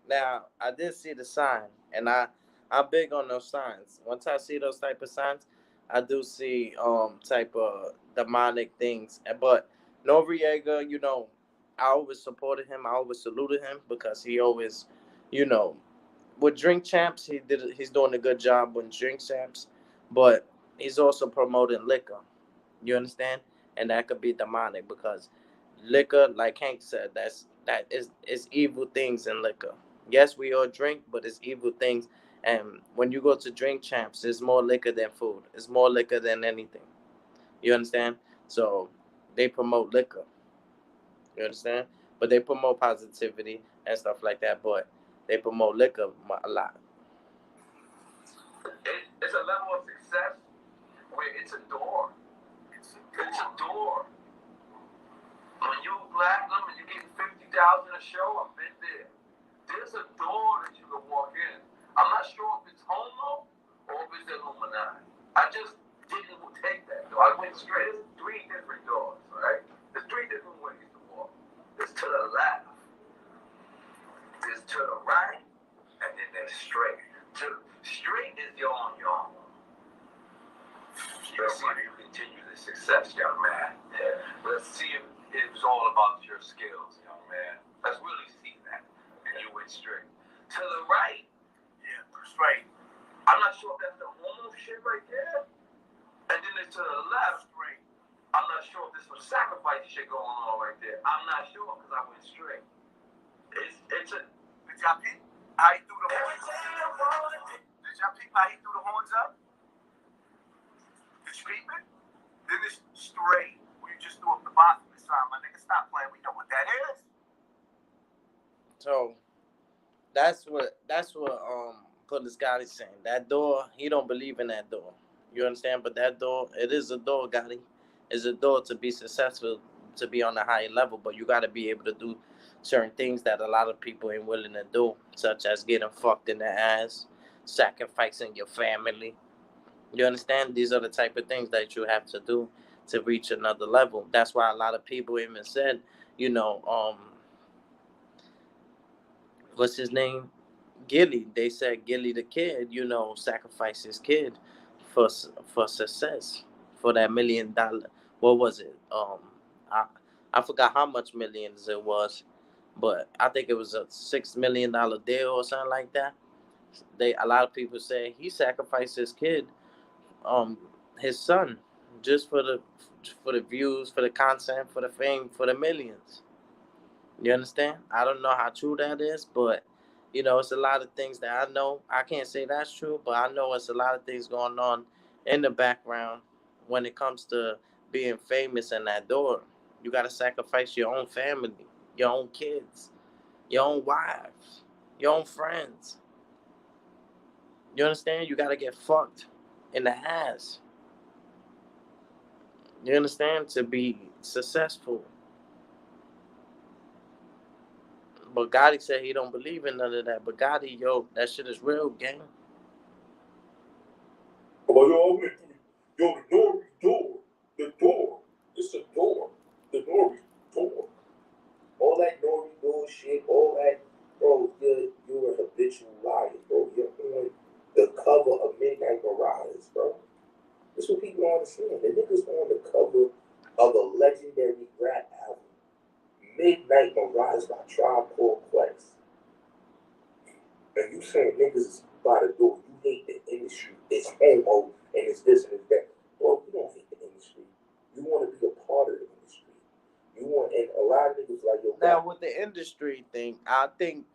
Now I did see the sign, and I'm big on those signs. Once I see those type of signs, I do see type of demonic things. But Noriega, you know, I always supported him. I always saluted him because he always, you know, with Drink Champs, he's doing a good job with Drink Champs, but he's also promoting liquor. You understand? And that could be demonic because liquor, like Hank said, that is evil things in liquor. Yes, we all drink, but it's evil things. And when you go to Drink Champs, it's more liquor than food. It's more liquor than anything. You understand? So they promote liquor. You understand? But they promote positivity and stuff like that. But they promote liquor a lot. It's a level of success where it's a door. It's a door. When you platinum and you get 50,000 a show, I've been there. There's a door that you can walk in. I'm not sure if it's homo or if it's Illuminati. I just didn't take that door. I went straight. There's 3 different doors, right? There's 3 different ways to walk. There's to the left, there's to the right, and then there's straight. Straight is your own. Let's see if you continue the success, young man. Let's see if it's all about your skills, young man. Let's really see that. And you went straight. To the right, yeah, straight. I'm not sure if that's the homo shit right there. And then it's to the left, straight. I'm not sure if there's some sacrifice shit going on right there. I'm not sure because I went straight. It's a. Did y'all peep how he threw the horns? Did y'all peep how he threw the horns up? Did you peep it? Then it's straight. Where you just threw up the blasphemy sign. My nigga, stop playing. We know what that is. So that's what Police Gotti saying. That door, he don't believe in that door. You understand? But that door, it is a door, Gotti. It's a door to be successful, to be on a higher level. But you got to be able to do certain things that a lot of people ain't willing to do, such as getting fucked in the ass, sacrificing your family. You understand? These are the type of things that you have to do to reach another level. That's why a lot of people even said, you know, what's his name? Gilly. They said Gilly the kid, you know, sacrificed his kid for success, for that $1 million. What was it? I forgot how much millions it was, but I think it was a $6 million deal or something like that. A lot of people say he sacrificed his kid, um, his son, just for the views, for the content, for the fame, for the millions. You understand? I don't know how true that is, but you know, it's a lot of things that I know. I can't say that's true, but I know it's a lot of things going on in the background when it comes to being famous in that door. You got to sacrifice your own family, your own kids, your own wives, your own friends. You understand? You got to get fucked in the ass. You understand? To be successful. But Gotti said he don't believe in none of that. But Gotti, yo, that shit is real, gang. Oh, yo, I went through, yo, the Nore door. The door. It's a door. The Nore door. All that Nore bullshit, all that, bro, you're a habitual liar, bro. You're on the cover of Midnight Marauders, bro. That's what people don't understand. The niggas on the cover of a legendary rap album. Midnight Mirage by Tribe Called Quest. And you saying niggas is by the door, you hate the industry, it's homo, and it's this and it's that. Bro, you don't hate the industry. You want to be a part of the industry. You want, and a lot of niggas like, yo, Now with the industry thing, I think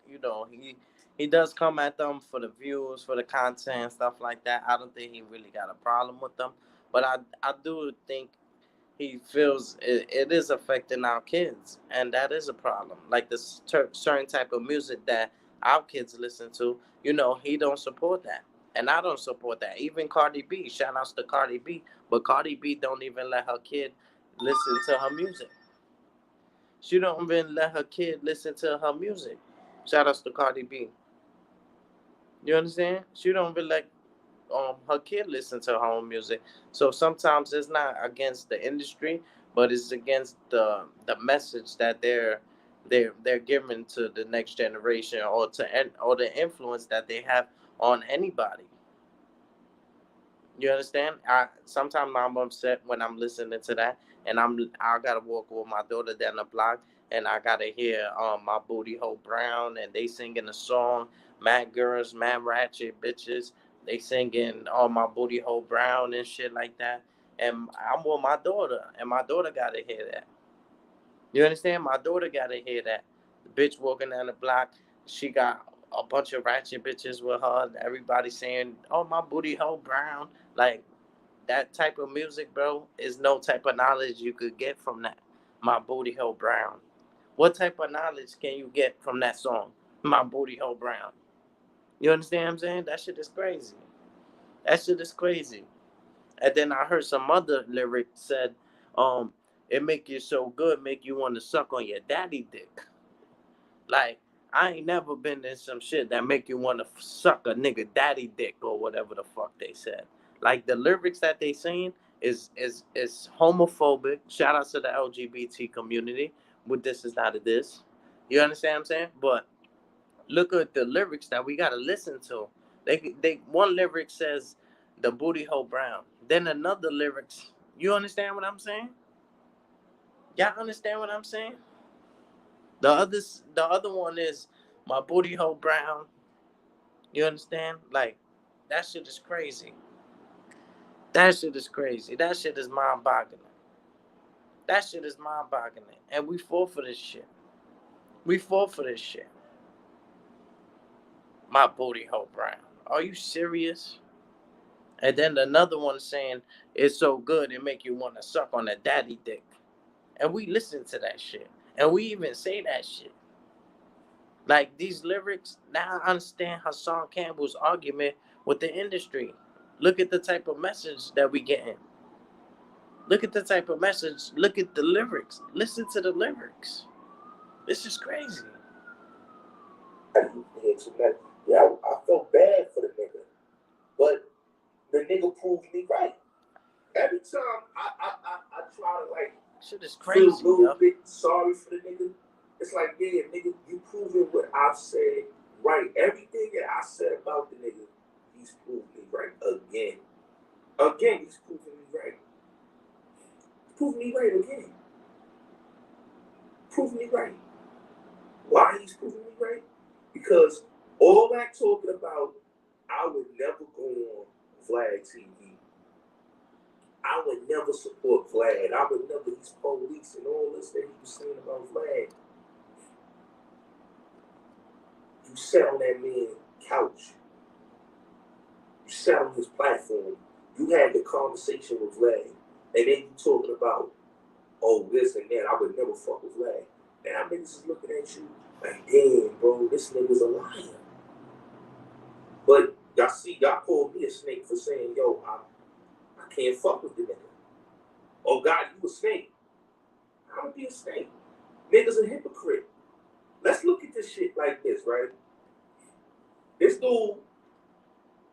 he does come at them for the views, for the content and stuff like that. I don't think he really got a problem with them, but I do think he feels it is affecting our kids, and that is a problem. Like this certain type of music that our kids listen to, he don't support that, and I don't support that. Even Cardi B, shout outs to Cardi B, but Cardi B don't even let her kid listen to her music. She don't even let her kid listen to her music. Shout outs to Cardi B. You understand? She don't even let her kid listen to her own music. So sometimes it's not against the industry, but it's against the message that they're giving to the next generation, or the influence that they have on anybody. You understand? I sometimes I'm upset when I'm listening to that, and I gotta walk with my daughter down the block, and I gotta hear my booty hole brown, and they singing a song, mad girls, mad ratchet bitches, they singing my booty hole brown and shit like that, and I'm with my daughter, and my daughter gotta hear that. You understand? My daughter gotta hear that. The bitch walking down the block, she got a bunch of ratchet bitches with her. Everybody saying, "Oh, my booty hole brown." Like that type of music, bro, is no type of knowledge you could get from that. My booty hole brown. What type of knowledge can you get from that song? My booty hole brown. You understand what I'm saying? That shit is crazy. That shit is crazy. And then I heard some other lyric said, um, it make you so good, make you want to suck on your daddy dick. Like, I ain't never been in some shit that make you want to suck a nigga daddy dick or whatever the fuck they said. Like the lyrics that they saying is homophobic. Shout out to the LGBT community. With this is not a diss. You understand what I'm saying? But look at the lyrics that we gotta listen to. They one lyric says the booty hole brown. Then another lyrics. You understand what I'm saying? Y'all understand what I'm saying? The other one is my booty hole brown. You understand? Like that shit is crazy. That shit is crazy. That shit is mind boggling. That shit is mind boggling. And we fall for this shit. We fall for this shit. My booty hole brown. Are you serious? And then another one saying it's so good it make you want to suck on a daddy dick. And we listen to that shit. And we even say that shit. Like these lyrics, now I understand Hassan Campbell's argument with the industry. Look at the type of message that we getting. Look at the type of message. Look at the lyrics. Listen to the lyrics. This is crazy. Yeah, I felt bad for the nigga, but the nigga proved me right. Every time I try to like Shit is crazy, feel a little yo. bit sorry for the nigga, it's like, yeah, nigga, you proving what I've said right. Everything that I said about the nigga, he's proved me right again. Again, he's proving me right. Prove me right again. Prove me right. Why he's proving me right? Because all that talking about, I would never go on Vlad TV. I would never support Vlad. I would never, he's police and all this that he was saying about Vlad. You sat on that man's couch. You sat on his platform. You had the conversation with Vlad. And then you talking about, oh, this and that. I would never fuck with Vlad. Now niggas is looking at you like, damn, bro, this nigga's a liar. But y'all called me a snake for saying, yo, I can't fuck with the nigga. Oh, God, you a snake. I would be a snake. Nigga's a hypocrite. Let's look at this shit like this, right? This dude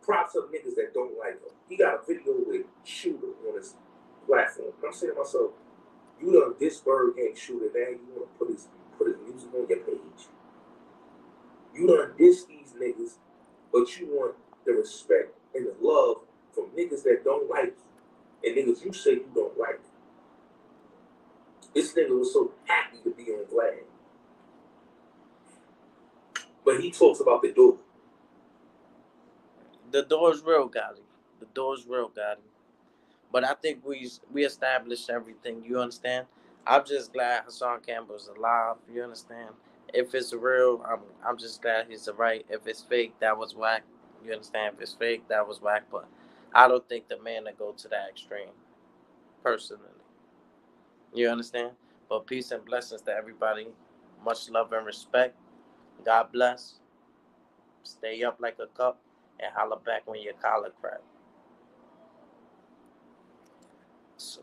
props up niggas that don't like him. He got a video with Shooter on his platform. I'm saying to myself, you done diss Bird Gang Shooter, now you want to put his music on your page. You done diss these niggas, but you want the respect and the love from niggas that don't like you and niggas you say you don't like. This nigga was so happy to be on Vlad. But he talks about the door. The door's real, Gotti. The door's real, Gotti. But I think we established everything. You understand? I'm just glad Hassan Campbell's alive. You understand? If it's real, I'm just glad he's right. If it's fake, that was whack. You understand? If it's fake, that was whack. But I don't think the man to go to that extreme, personally. You understand? But peace and blessings to everybody. Much love and respect. God bless. Stay up like a cup and holler back when your collar crack. So